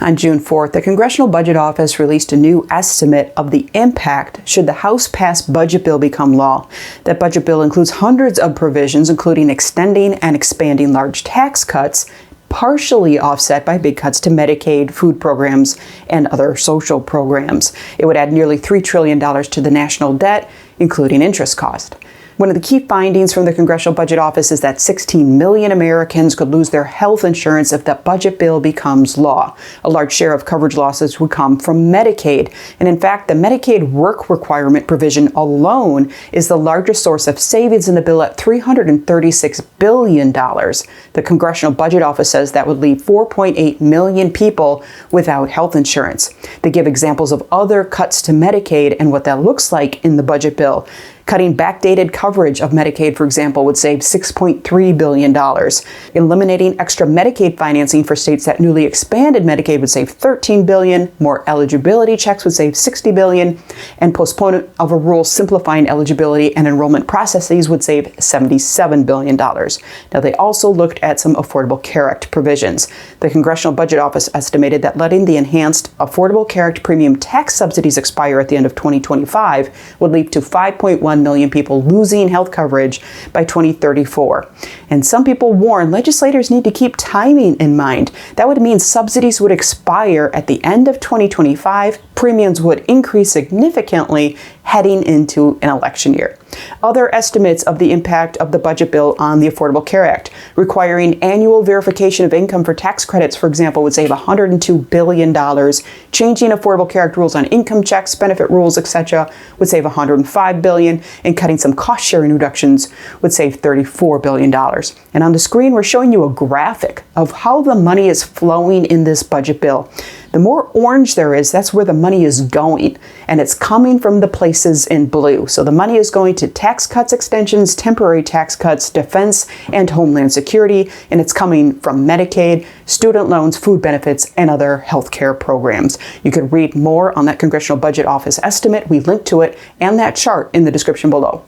On June 4th, the Congressional Budget Office released a new estimate of the impact should the House-passed budget bill become law. That budget bill includes hundreds of provisions, including extending and expanding large tax cuts, partially offset by big cuts to Medicaid, food programs, and other social programs. It would add nearly $3 trillion to the national debt, including interest cost. One of the key findings from the Congressional Budget Office is that 16 million Americans could lose their health insurance if the budget bill becomes law. A large share of coverage losses would come from Medicaid. And in fact, the Medicaid work requirement provision alone is the largest source of savings in the bill at $336 billion. The Congressional Budget Office says that would leave 4.8 million people without health insurance. They give examples of other cuts to Medicaid and what that looks like in the budget bill. Cutting backdated coverage of Medicaid, for example, would save $6.3 billion. Eliminating extra Medicaid financing for states that newly expanded Medicaid would save $13 billion. More eligibility checks would save $60 billion. And postponement of a rule simplifying eligibility and enrollment processes would save $77 billion. Now, they also looked at some Affordable Care Act provisions. The Congressional Budget Office estimated that letting the enhanced Affordable Care Act premium tax subsidies expire at the end of 2025 would lead to 5.1 million people losing health coverage by 2034. And some people warn legislators need to keep timing in mind. That would mean subsidies would expire at the end of 2025, premiums would increase significantly heading into an election year. Other estimates of the impact of the budget bill on the Affordable Care Act, requiring annual verification of income for tax credits, for example, would save $102 billion. Changing Affordable Care Act rules on income checks, benefit rules, etc. would save $105 billion, and cutting some cost-sharing reductions would save $34 billion. And on the screen, we're showing you a graphic of how the money is flowing in this budget bill. The more orange there is, that's where the money is going, and it's coming from the places in blue. So the money is going to tax cuts, extensions, temporary tax cuts, defense, and homeland security, and it's coming from Medicaid, student loans, food benefits, and other health care programs. You can read more on that Congressional Budget Office estimate. We link to it and that chart in the description below.